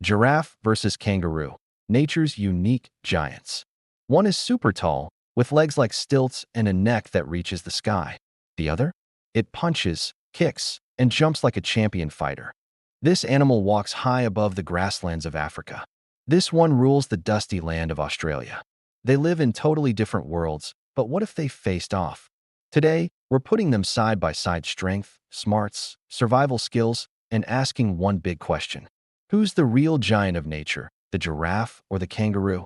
Giraffe versus kangaroo, nature's unique giants. One is super tall, with legs like stilts and a neck that reaches the sky. The other? It punches, kicks, and jumps like a champion fighter. This animal walks high above the grasslands of Africa. This one rules the dusty land of Australia. They live in totally different worlds, but what if they faced off? Today, we're putting them side by side: strength, smarts, survival skills, and asking one big question. Who's the real giant of nature, the giraffe or the kangaroo?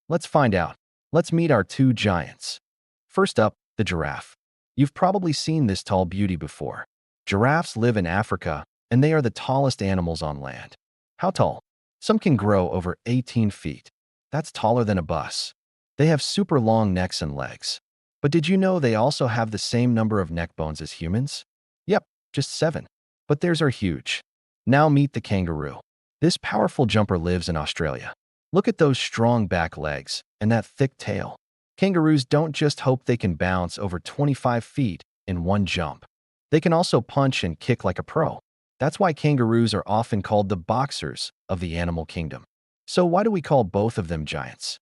Let's find out. Let's meet our two giants. First up, the giraffe. You've probably seen this tall beauty before. Giraffes live in Africa, and they are the tallest animals on land. How tall? Some can grow over 18 feet. That's taller than a bus. They have super long necks and legs. But did you know they also have the same number of neck bones as humans? Yep, just 7. But theirs are huge. Now meet the kangaroo. This powerful jumper lives in Australia. Look at those strong back legs and that thick tail. Kangaroos don't just hope they can bounce over 25 feet in one jump. They can also punch and kick like a pro. That's why kangaroos are often called the boxers of the animal kingdom. So why do we call both of them giants?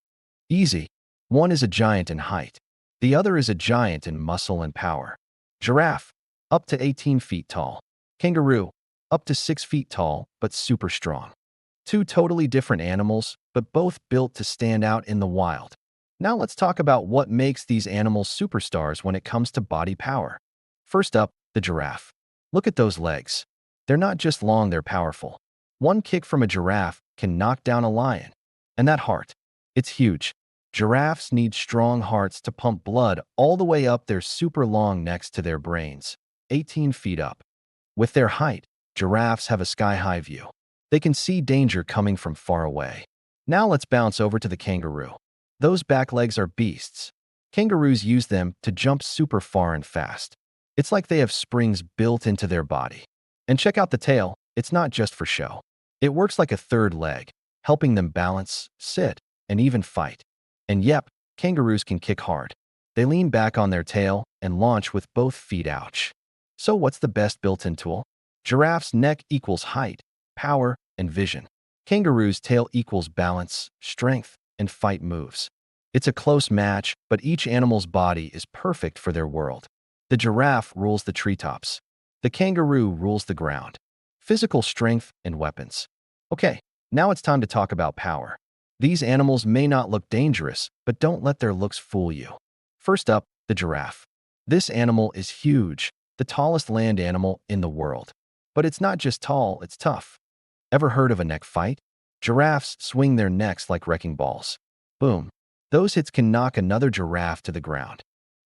Easy. One is a giant in height. The other is a giant in muscle and power. Giraffe, up to 18 feet tall. Kangaroo, up to 6 feet tall, but super strong. Two totally different animals, but both built to stand out in the wild. Now let's talk about what makes these animals superstars when it comes to body power. First up, the giraffe. Look at those legs. They're not just long, they're powerful. One kick from a giraffe can knock down a lion. And that heart, it's huge. Giraffes need strong hearts to pump blood all the way up their super long necks to their brains, 18 feet up. With their height, giraffes have a sky-high view. They can see danger coming from far away. Now let's bounce over to the kangaroo. Those back legs are beasts. Kangaroos use them to jump super far and fast. It's like they have springs built into their body. And check out the tail, it's not just for show. It works like a third leg, helping them balance, sit, and even fight. And yep, kangaroos can kick hard. They lean back on their tail and launch with both feet. Ouch. So what's the best built-in tool? Giraffe's neck equals height, power, and vision. Kangaroo's tail equals balance, strength, and fight moves. It's a close match, but each animal's body is perfect for their world. The giraffe rules the treetops. The kangaroo rules the ground. Physical strength and weapons. Okay, now it's time to talk about power. These animals may not look dangerous, but don't let their looks fool you. First up, the giraffe. This animal is huge, the tallest land animal in the world. But it's not just tall, it's tough. Ever heard of a neck fight? Giraffes swing their necks like wrecking balls. Boom. Those hits can knock another giraffe to the ground.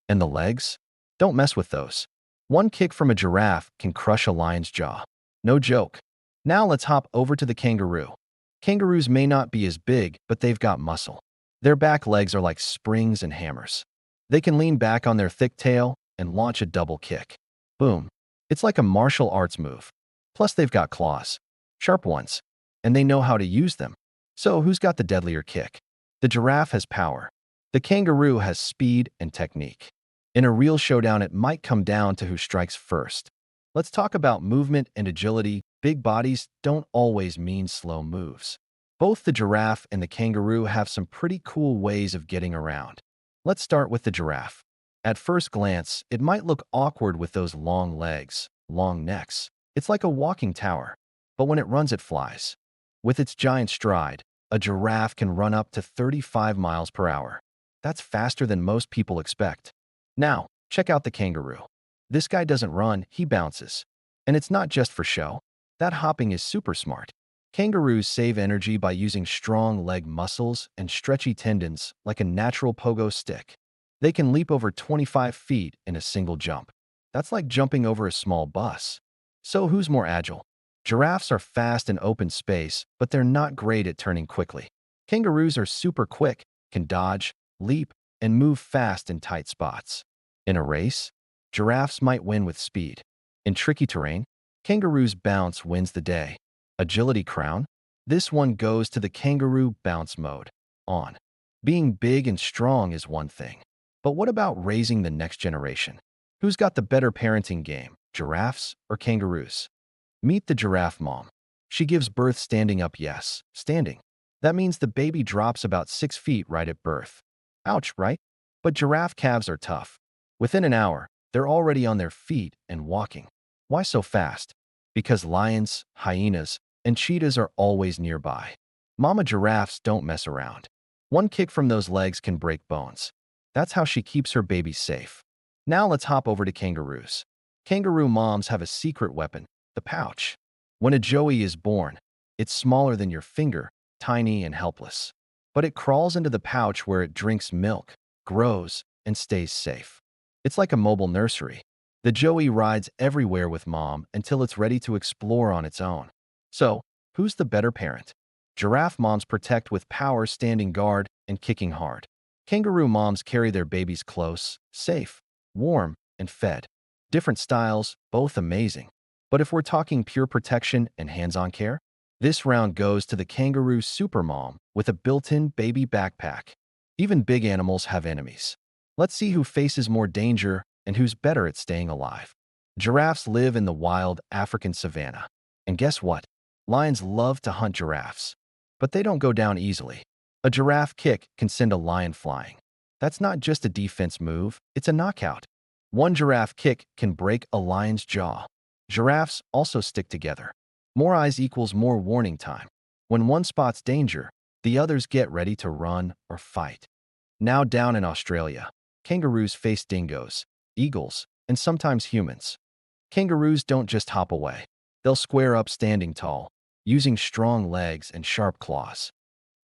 And the legs? Don't mess with those. One kick from a giraffe can crush a lion's jaw. No joke. Now let's hop over to the kangaroo. Kangaroos may not be as big, but they've got muscle. Their back legs are like springs and hammers. They can lean back on their thick tail and launch a double kick. Boom. It's like a martial arts move. Plus they've got claws. Sharp ones. And they know how to use them. So who's got the deadlier kick? The giraffe has power. The kangaroo has speed and technique. In a real showdown, it might come down to who strikes first. Let's talk about movement and agility. Big bodies don't always mean slow moves. Both the giraffe and the kangaroo have some pretty cool ways of getting around. Let's start with the giraffe. At first glance, it might look awkward with those long legs, long necks. It's like a walking tower. But when it runs, it flies. With its giant stride, a giraffe can run up to 35 miles per hour. That's faster than most people expect. Now, check out the kangaroo. This guy doesn't run, he bounces. And it's not just for show. That hopping is super smart. Kangaroos save energy by using strong leg muscles and stretchy tendons like a natural pogo stick. They can leap over 25 feet in a single jump. That's like jumping over a small bus. So who's more agile? Giraffes are fast in open space, but they're not great at turning quickly. Kangaroos are super quick, can dodge, leap, and move fast in tight spots. In a race, giraffes might win with speed. In tricky terrain, kangaroos' bounce wins the day. Agility crown? This one goes to the kangaroo bounce mode. On. Being big and strong is one thing. But what about raising the next generation? Who's got the better parenting game, giraffes or kangaroos? Meet the giraffe mom. She gives birth standing up, yes, standing. That means the baby drops about 6 feet right at birth. Ouch, right? But giraffe calves are tough. Within an hour, they're already on their feet and walking. Why so fast? Because lions, hyenas, and cheetahs are always nearby. Mama giraffes don't mess around. One kick from those legs can break bones. That's how she keeps her babies safe. Now let's hop over to kangaroos. Kangaroo moms have a secret weapon, the pouch. When a joey is born, it's smaller than your finger, tiny and helpless. But it crawls into the pouch where it drinks milk, grows, and stays safe. It's like a mobile nursery. The joey rides everywhere with mom until it's ready to explore on its own. So, who's the better parent? Giraffe moms protect with power, standing guard and kicking hard. Kangaroo moms carry their babies close, safe, warm, and fed. Different styles, both amazing. But if we're talking pure protection and hands-on care, this round goes to the kangaroo supermom with a built-in baby backpack. Even big animals have enemies. Let's see who faces more danger and who's better at staying alive. Giraffes live in the wild African savanna. And guess what? Lions love to hunt giraffes. But they don't go down easily. A giraffe kick can send a lion flying. That's not just a defense move, it's a knockout. One giraffe kick can break a lion's jaw. Giraffes also stick together. More eyes equals more warning time. When one spots danger, the others get ready to run or fight. Now down in Australia, kangaroos face dingoes, eagles, and sometimes humans. Kangaroos don't just hop away. They'll square up standing tall, using strong legs and sharp claws.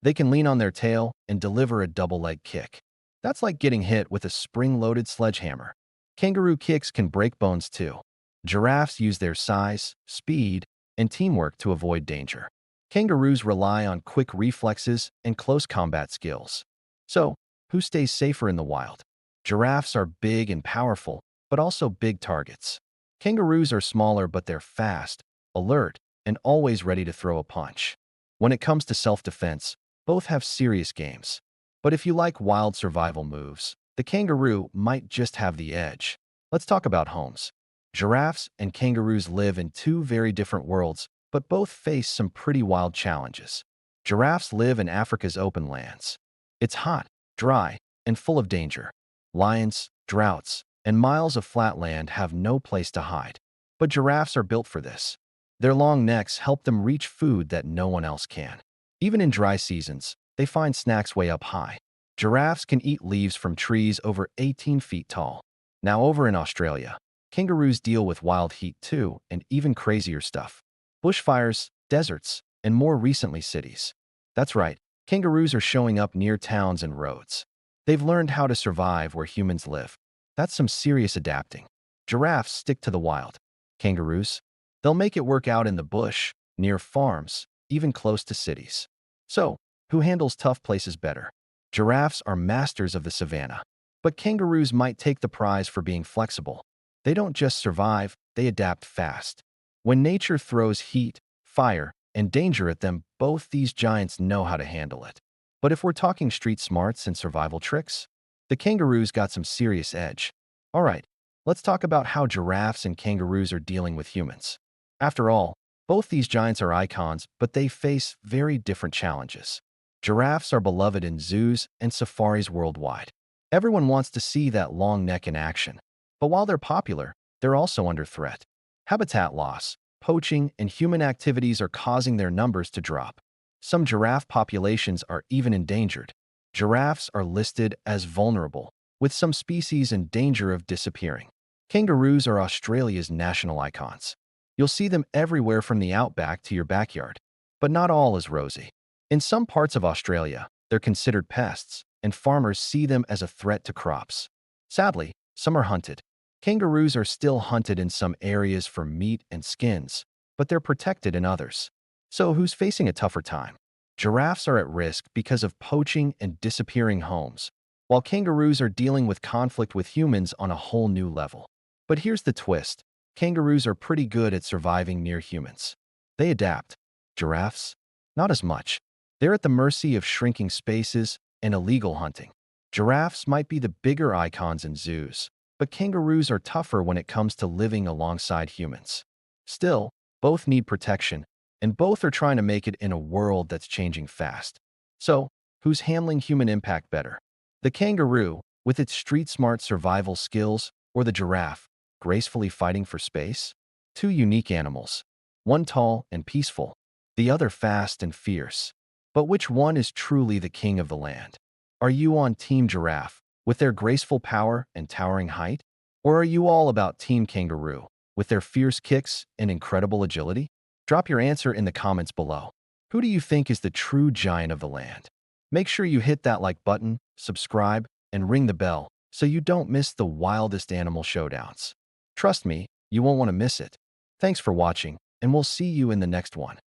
They can lean on their tail and deliver a double leg kick. That's like getting hit with a spring-loaded sledgehammer. Kangaroo kicks can break bones too. Giraffes use their size, speed, and teamwork to avoid danger. Kangaroos rely on quick reflexes and close combat skills. So, who stays safer in the wild? Giraffes are big and powerful, but also big targets. Kangaroos are smaller, but they're fast, alert, and always ready to throw a punch. When it comes to self-defense, both have serious games. But if you like wild survival moves, the kangaroo might just have the edge. Let's talk about homes. Giraffes and kangaroos live in two very different worlds, but both face some pretty wild challenges. Giraffes live in Africa's open lands. It's hot, dry, and full of danger. Lions, droughts, and miles of flat land have no place to hide. But giraffes are built for this. Their long necks help them reach food that no one else can. Even in dry seasons, they find snacks way up high. Giraffes can eat leaves from trees over 18 feet tall. Now over in Australia, kangaroos deal with wild heat too, and even crazier stuff. Bushfires, deserts, and more recently cities. That's right, kangaroos are showing up near towns and roads. They've learned how to survive where humans live. That's some serious adapting. Giraffes stick to the wild. Kangaroos? They'll make it work out in the bush, near farms, even close to cities. So, who handles tough places better? Giraffes are masters of the savannah. But kangaroos might take the prize for being flexible. They don't just survive, they adapt fast. When nature throws heat, fire, and danger at them, both these giants know how to handle it. But if we're talking street smarts and survival tricks, the kangaroos got some serious edge. All right, let's talk about how giraffes and kangaroos are dealing with humans. After all, both these giants are icons, but they face very different challenges. Giraffes are beloved in zoos and safaris worldwide. Everyone wants to see that long neck in action. But while they're popular, they're also under threat. Habitat loss, poaching, and human activities are causing their numbers to drop. Some giraffe populations are even endangered. Giraffes are listed as vulnerable, with some species in danger of disappearing. Kangaroos are Australia's national icons. You'll see them everywhere from the outback to your backyard. But not all is rosy. In some parts of Australia, they're considered pests, and farmers see them as a threat to crops. Sadly, some are hunted. Kangaroos are still hunted in some areas for meat and skins, but they're protected in others. So who's facing a tougher time? Giraffes are at risk because of poaching and disappearing homes, while kangaroos are dealing with conflict with humans on a whole new level. But here's the twist. Kangaroos are pretty good at surviving near humans. They adapt. Giraffes? Not as much. They're at the mercy of shrinking spaces and illegal hunting. Giraffes might be the bigger icons in zoos, but kangaroos are tougher when it comes to living alongside humans. Still, both need protection, and both are trying to make it in a world that's changing fast. So, who's handling human impact better? The kangaroo, with its street-smart survival skills, or the giraffe, gracefully fighting for space? Two unique animals, one tall and peaceful, the other fast and fierce. But which one is truly the king of the land? Are you on Team Giraffe, with their graceful power and towering height? Or are you all about Team Kangaroo, with their fierce kicks and incredible agility? Drop your answer in the comments below. Who do you think is the true giant of the land? Make sure you hit that like button, subscribe, and ring the bell so you don't miss the wildest animal showdowns. Trust me, you won't want to miss it. Thanks for watching, and we'll see you in the next one.